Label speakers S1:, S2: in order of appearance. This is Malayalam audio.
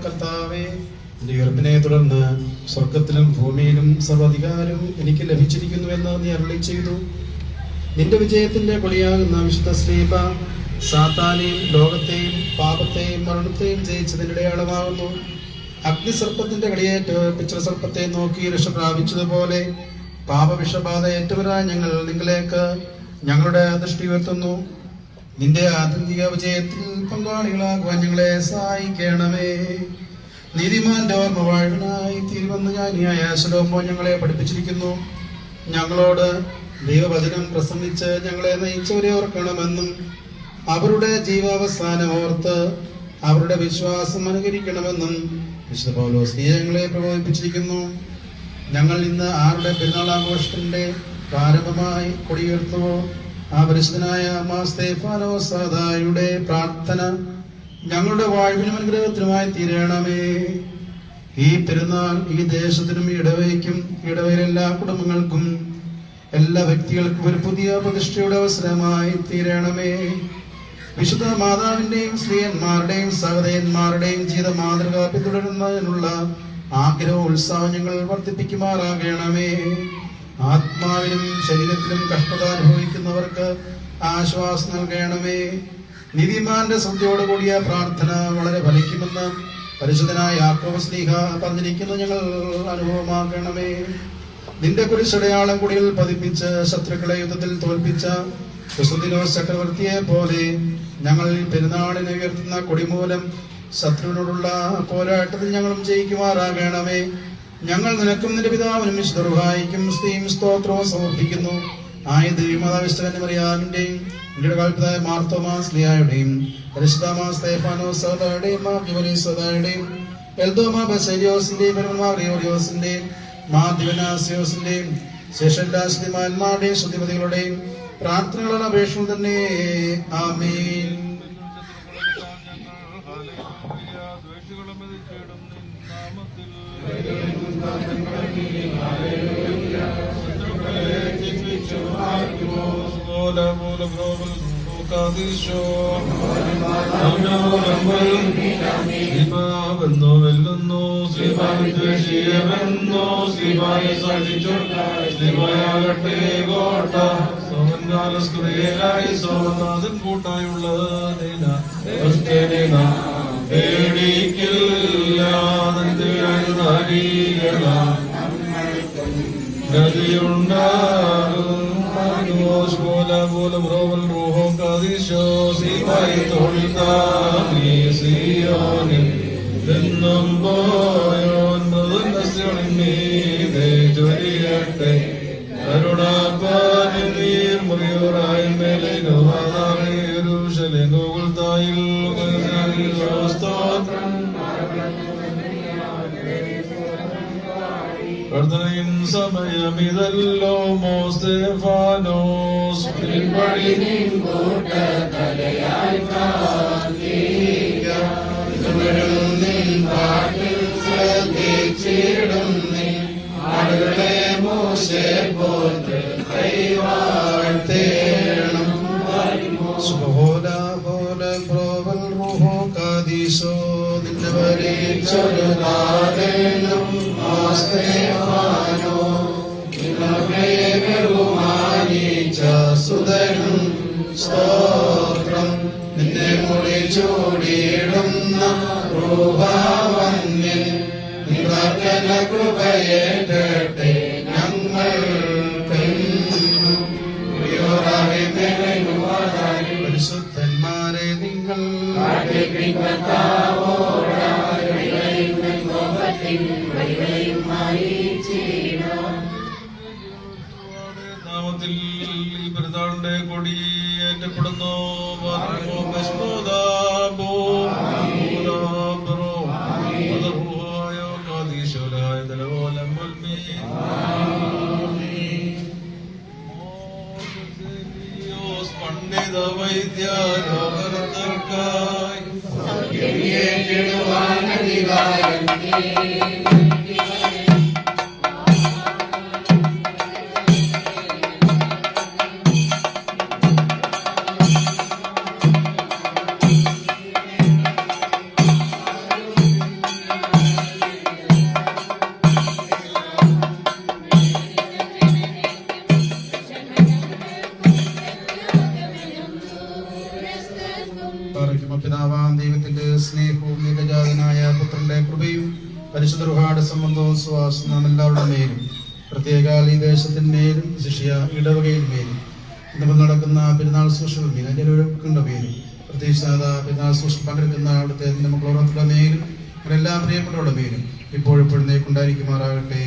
S1: കർത്താവേ, നിന്റെ ഉയർപ്പിനെ തുടർന്ന് സ്വർഗത്തിലും ഭൂമിയിലും സർവ്വാധികാരവും എനിക്ക് ലഭിച്ചിരിക്കുന്നുവെന്ന് നീ അരുളി ചെയ്തു. നിന്റെ വിജയത്തിന്റെ കൊടിയാകുന്ന വിശുദ്ധ സ്ലീബ സാത്താനെയും ലോകത്തെയും പാപത്തെയും മരണത്തെയും ജയിച്ചതിന്റെ അടയാളമാകുന്നു. അഗ്നിസർപ്പത്തിന്റെ കടിയേറ്റ് പിച്ചളസർപ്പത്തെ നോക്കി രക്ഷ പ്രാപിച്ചതുപോലെ പാപവിഷബാധ ഏറ്റവരായ ഞങ്ങൾ നിങ്ങളിലേക്ക് ഞങ്ങളുടെ ദൃഷ്ടി ഉയർത്തുന്നു. നിന്റെ ആത്യന്തിക വിജയത്തിൽ പങ്കാളികളാകുവാൻ ഞങ്ങളെ സഹായിക്കണമേ. നീതിമാന്റെ ഓർമ്മ വാഴ്വിനായി തീരുവെന്ന് ജ്ഞാനിയായ ശലോമോൻ ഞങ്ങളെ പഠിപ്പിച്ചിരിക്കുന്നു. ഞങ്ങളോട് ദൈവവചനം പ്രസംഗിച്ച് ഞങ്ങളെ നയിച്ചവരെ ഓർക്കണമെന്നും അവരുടെ ജീവാവസാനം ഓർത്ത് അവരുടെ വിശ്വാസം അനുകരിക്കണമെന്നും വിശുദ്ധ പൗലോസ് ഞങ്ങളെ പ്രബോധിപ്പിച്ചിരിക്കുന്നു. ഞങ്ങൾ ഇന്ന് ആരുടെ പെരുന്നാൾ ആഘോഷത്തിന്റെ പ്രാരംഭമായി കൊടിയുയർത്തുവോ ആ പരിശുദ്ധനായ മാർ സ്തേഫാനോസ് സാദായുടെ പ്രാർത്ഥന ഞങ്ങളുടെ വാഴ്വിനും അനുഗ്രഹത്തിനുമായി തീരണമേ. ഈ പെരുന്നാൾ ഈ ദേശത്തിനും ഇടവയ്ക്കും ഇടവയിലെ എല്ലാ കുടുംബങ്ങൾക്കും എല്ലാ വ്യക്തികൾക്കും ഒരു പുതിയ പ്രതിഷ്ഠയുടെ അവസരമായി തീരണമേ. വിശുദ്ധ മാതാവിന്റെയും സ്ത്രീയന്മാരുടെയും സഹോദരന്മാരുടെയും ജീവിത മാതൃക പിന്തുടരുന്നതിനുള്ള ആഗ്രഹവും ഉത്സാഹം ഞങ്ങൾ വർദ്ധിപ്പിക്കുമാറാകണമേ. ആത്മാവിനും ശരീരത്തിലും കഷ്ടത അനുഭവിക്കുന്നവർക്ക് ആശ്വാസം നൽകണമേ. നീതിമാന്റെ ശ്രദ്ധയോട് കൂടിയ പ്രാർത്ഥന വളരെ ഫലിക്കുമെന്ന് പരിശുദ്ധനായ യാക്കോബ് ശ്ലീഹ പറഞ്ഞിരിക്കുന്നത് ഞങ്ങൾ അനുഭവമാക്കണമേ. നിന്റെ കുരിശടയാളം കുടിയിൽ പതിപ്പിച്ച് ശത്രുക്കളെ യുദ്ധത്തിൽ തോൽപ്പിച്ച ക്രിസ്തുദിനോസ് ചക്രവർത്തിയെ പോലെ ഞങ്ങൾ പെരുന്നാളിനെ ഉയർത്തുന്ന കൊടിമൂലം ശത്രുവിനോടുള്ള പോരാട്ടത്തിൽ ഞങ്ങളും ജയിക്കുമാറാകണമേ. ഞങ്ങൾ നിനക്കും നിന്റെ പിതാവിനും വിശുദ്ധർഹായിക്കും സ്തുതിയും സ്തോത്രവും സമർപ്പിക്കുന്നു. ആയതിന്റെയും കൽപ്പിതായ മാർത്തോമാസ് ലിയായുടെയും പരിശുദ്ധമാ സ്തേഫാനോസ് സഹോദരയുടെയും സഹോദരയുടെയും എൽദോമാ ബസേലിയോസിന്റെയും പെരുമാറിയോസിന്റെയും മാധ്യവനാസിയോസിന്റെയും ശേഷന്മാരുടെയും ശ്രുതിമതികളുടെയും പ്രാർത്ഥനകളുടെ അപേക്ഷകൾ തന്നെ. ആമീൻ.
S2: വെല്ലുന്നു ശ്രീഭായി ദ്വേഷിയമെന്നോ ശ്രീഭായി ശ്രീഭായാകട്ടെ കോട്ട സോമൻകാലസ്കുറിയായി സോമനാഥൻ കൂട്ടായുള്ള ഗതിയുണ്ടാകും എന്നും പോയോൻ മൃദുനസ്യണിമീതേ കരുണാപാനി നീർ മുറിയോറായി മേലെ ഗോകുൽത്തായിൽ സ്തോത്രം പ്രാർത്ഥനയും സമയമിതല്ലോ മോസ്തേഫാനോസ്
S1: ആളുകളെ മോശെ പോറ്റ് കൈവാഴ്ത്തേണം. നിന്റെ പരീക്ഷരുതാതെന്നും ബഹുമാനിച്ച സുതനും സ്തോത്രം. നിന്നെ മുടി ചൂടിയിടുന്ന രൂപവന്യൻ പ്രാർത്ഥന കൃപയേറ്റട്ടെ ഞങ്ങൾ. പരിശുദ്ധന്മാരെ നിങ്ങൾ
S2: നാമത്തിൽ ഈ പെരുന്നാളിന്റെ കൊടി ഏറ്റപ്പെടുന്നു. പണ്ഡിത വൈദ്യ രോഗർക്കായി
S1: വിശ്വാസം നാം എല്ലാവരുടെ മേലും, പ്രത്യേക ഈ ദേശത്തിന്മേലും ശിഷ്യ ഇടവകയിൽ മേലും ഇന്നിപ്പോൾ നടക്കുന്ന പെരുന്നാൾ സൂക്ഷികളുടെ മേലും അതിൻ്റെ ഒഴുക്കുന്ന പേരും പ്രത്യേകിച്ച് പെരുന്നാൾ സൂക്ഷിൽ പങ്കെടുക്കുന്ന അവിടുത്തെ മക്കളോടൊത്തുള്ള മേലും എല്ലാ പ്രിയപ്പെട്ടവരുടെ മേലും ഇപ്പോഴെപ്പോഴും നേക്കുണ്ടായിരിക്കുമാറാകട്ടെ.